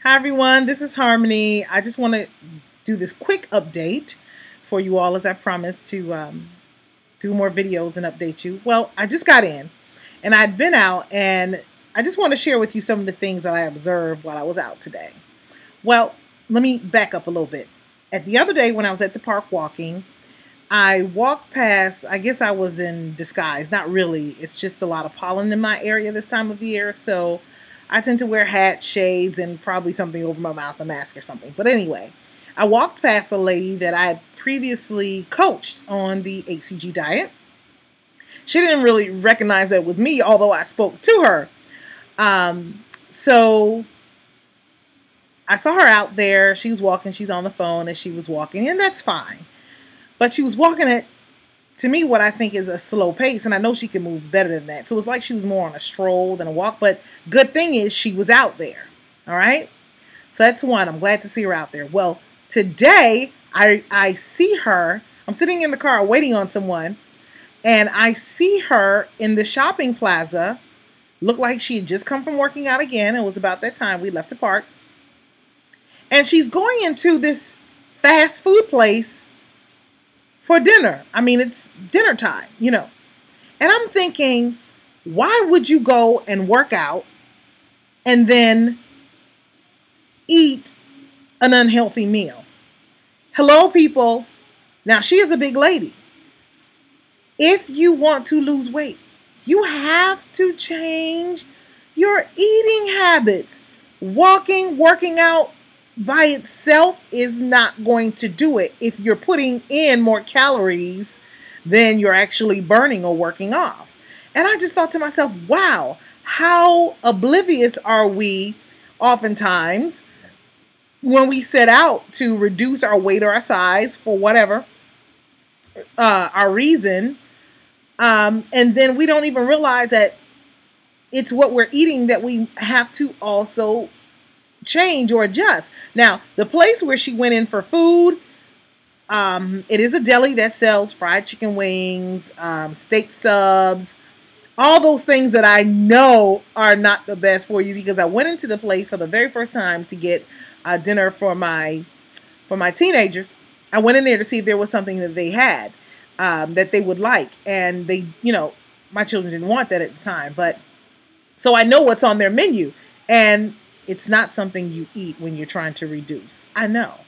Hi everyone, this is Harmony. I just want to do this quick update for you all as I promised to do more videos and update you. Well, I just got in and I'd been out and I just want to share with you some of the things that I observed while I was out today. Well, let me back up a little bit. The other day when I was at the park walking, I walked past, I guess I was in disguise. Not really. It's just a lot of pollen in my area this time of the year, so I tend to wear hats, shades, and probably something over my mouth, a mask or something. But anyway, I walked past a lady that I had previously coached on the HCG diet. She didn't really recognize that with me, although I spoke to her. So I saw her out there. She was walking. She's on the phone as she was walking, and that's fine. But she was walking at, to me, what I think is a slow pace, and I know she can move better than that. So it was like she was more on a stroll than a walk, but good thing is she was out there, all right? So that's one. I'm glad to see her out there. Well, today I see her. I'm sitting in the car waiting on someone, and I see her in the shopping plaza. Looked like she had just come from working out again. It was about that time we left the park. And she's going into this fast food place for dinner. I mean, it's dinner time, you know. And I'm thinking, why would you go and work out and then eat an unhealthy meal? Hello, people. Now, she is a big lady. If you want to lose weight, you have to change your eating habits. Working out by itself is not going to do it if you're putting in more calories than you're actually burning or working off. And I just thought to myself, wow, how oblivious are we oftentimes when we set out to reduce our weight or our size for whatever our reason, and then we don't even realize that it's what we're eating that we have to also change or adjust. Now, the place where she went in for food, it is a deli that sells fried chicken wings, steak subs, all those things that I know are not the best for you, because I went into the place for the very first time to get dinner for my teenagers. I went in there to see if there was something that they had that they would like, and they, my children didn't want that at the time, but so I know what's on their menu, and it's not something you eat when you're trying to reduce. I know.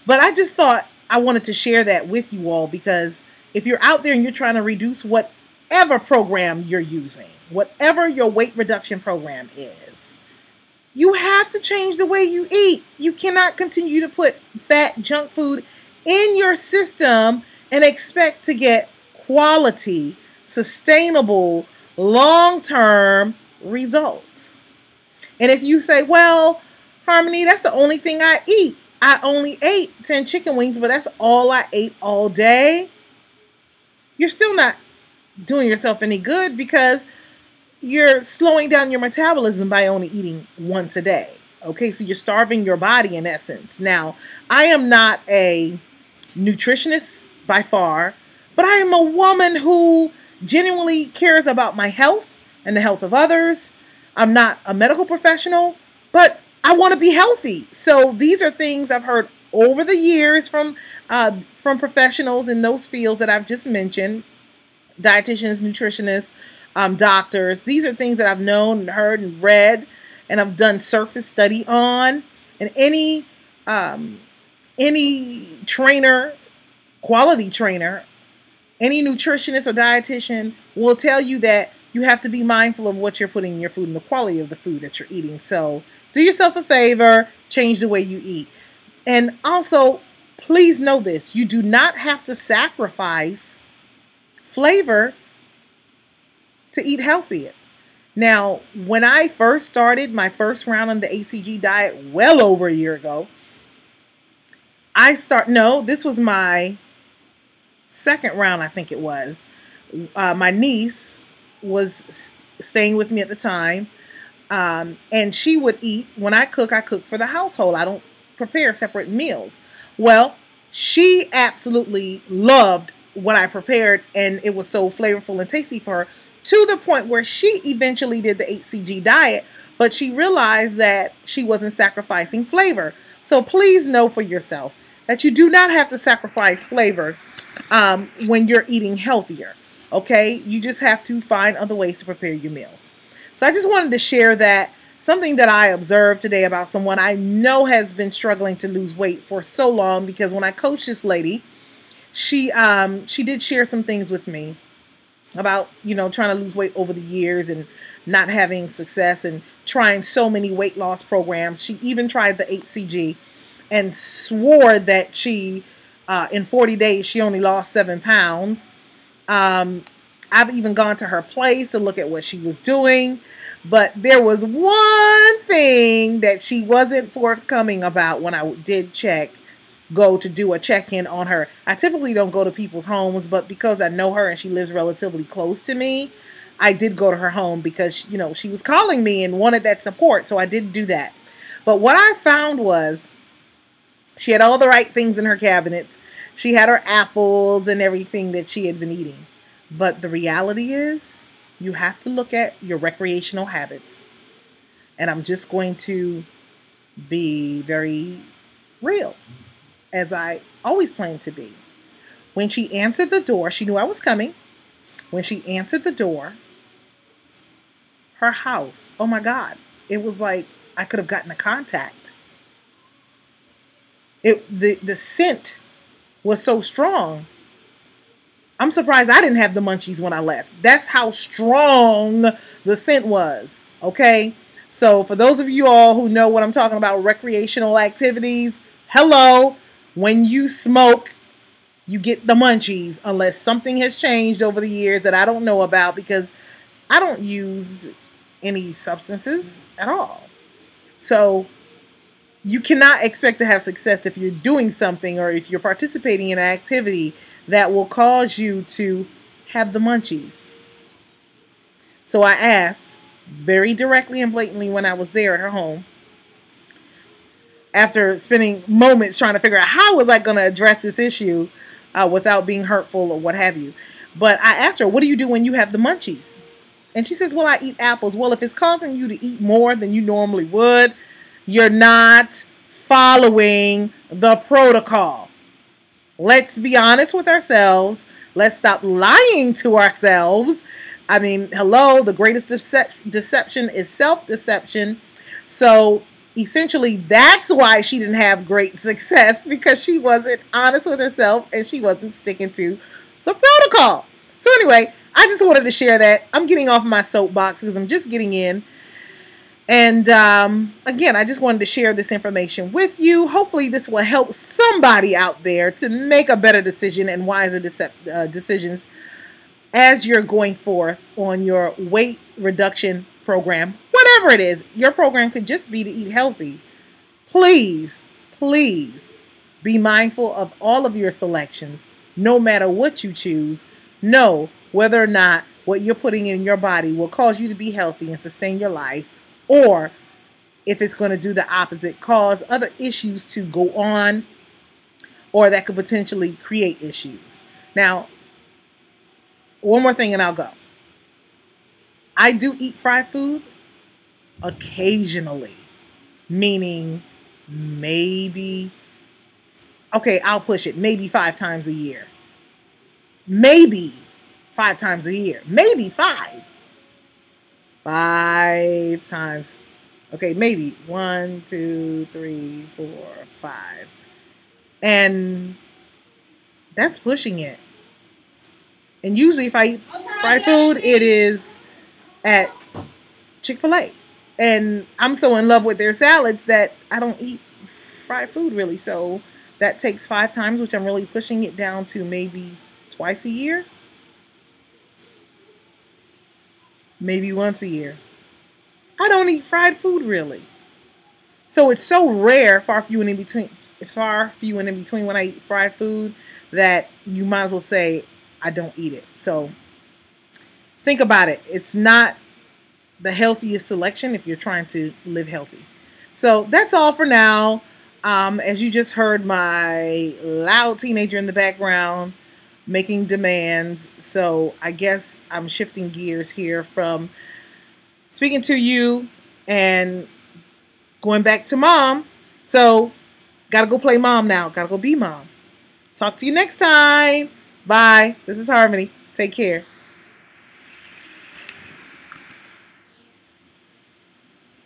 But I just thought I wanted to share that with you all, because if you're out there and you're trying to reduce whatever program you're using, whatever your weight reduction program is, you have to change the way you eat. You cannot continue to put fat junk food in your system and expect to get quality, sustainable, long-term results. And if you say, well, Harmony, that's the only thing I eat. I only ate 10 chicken wings, but that's all I ate all day. You're still not doing yourself any good, because you're slowing down your metabolism by only eating once a day. Okay, so you're starving your body in essence. Now, I am not a nutritionist by far, but I am a woman who genuinely cares about my health and the health of others. I'm not a medical professional, but I want to be healthy. So these are things I've heard over the years from professionals in those fields that I've just mentioned: dietitians, nutritionists, doctors. These are things that I've known and heard and read, and I've done surface study on. And any trainer, quality trainer, any nutritionist or dietitian will tell you that you have to be mindful of what you're putting in your food and the quality of the food that you're eating. So do yourself a favor, change the way you eat. And also, please know this: you do not have to sacrifice flavor to eat healthier. Now, when I first started my first round on the HCG diet well over a year ago, this was my second round, I think it was. My niece was staying with me at the time, and she would eat. When I cook for the household. I don't prepare separate meals. Well, she absolutely loved what I prepared, and it was so flavorful and tasty for her, to the point where she eventually did the HCG diet but she realized that she wasn't sacrificing flavor. So please know for yourself that you do not have to sacrifice flavor when you're eating healthier. Okay, you just have to find other ways to prepare your meals. So I just wanted to share that, something that I observed today about someone I know has been struggling to lose weight for so long, because when I coached this lady, she did share some things with me about, trying to lose weight over the years and not having success and trying so many weight loss programs. She even tried the HCG and swore that in 40 days, she only lost 7 pounds. I've even gone to her place to look at what she was doing, but there was one thing that she wasn't forthcoming about when I did go to do a check-in on her. I typically don't go to people's homes, but because I know her and she lives relatively close to me, I did go to her home because, she was calling me and wanted that support, so I did do that. But what I found was she had all the right things in her cabinets. She had her apples and everything that she had been eating. But the reality is, you have to look at your recreational habits. And I'm just going to be very real, as I always plan to be. When she answered the door, she knew I was coming. When she answered the door, her house, oh my God, it was like I could have gotten a contact. The scent was so strong. I'm surprised I didn't have the munchies when I left. That's how strong the scent was. Okay? So for those of you all who know what I'm talking about, recreational activities, hello. When you smoke, you get the munchies, unless something has changed over the years that I don't know about, because I don't use any substances at all. So you cannot expect to have success if you're doing something or if you're participating in an activity that will cause you to have the munchies. So I asked very directly and blatantly when I was there at her home, after spending moments trying to figure out how was I going to address this issue without being hurtful or what have you. But I asked her, what do you do when you have the munchies? And she says, well, I eat apples. Well, if it's causing you to eat more than you normally would, you're not following the protocol. Let's be honest with ourselves. Let's stop lying to ourselves. I mean, hello, the greatest deception is self-deception. So essentially, that's why she didn't have great success, because she wasn't honest with herself and she wasn't sticking to the protocol. So anyway, I just wanted to share that. I'm getting off my soapbox because I'm just getting in. And again, I just wanted to share this information with you. Hopefully this will help somebody out there to make a better decision and wiser decisions as you're going forth on your weight reduction program. Whatever it is, your program could just be to eat healthy. Please, please be mindful of all of your selections. No matter what you choose, know whether or not what you're putting in your body will cause you to be healthy and sustain your life, or if it's going to do the opposite, cause other issues to go on, or that could potentially create issues. Now, one more thing and I'll go. I do eat fried food occasionally, meaning maybe, okay, I'll push it, maybe 5 times a year. Maybe 5 times a year. Maybe 5. 5 times. Okay, maybe 1, 2, 3, 4, 5. And that's pushing it. And usually if I eat fried food, it is at Chick-fil-A. And I'm so in love with their salads that I don't eat fried food really. So that takes 5 times, which I'm really pushing it down to maybe twice a year. Maybe once a year. I don't eat fried food really. So it's so rare, far few and in between when I eat fried food, that you might as well say I don't eat it. So think about it. It's not the healthiest selection if you're trying to live healthy. So that's all for now. As you just heard my loud teenager in the background making demands. So I guess I'm shifting gears here from speaking to you and going back to mom. So, gotta go play mom now. Gotta go be mom. Talk to you next time. Bye. This is Harmony. Take care.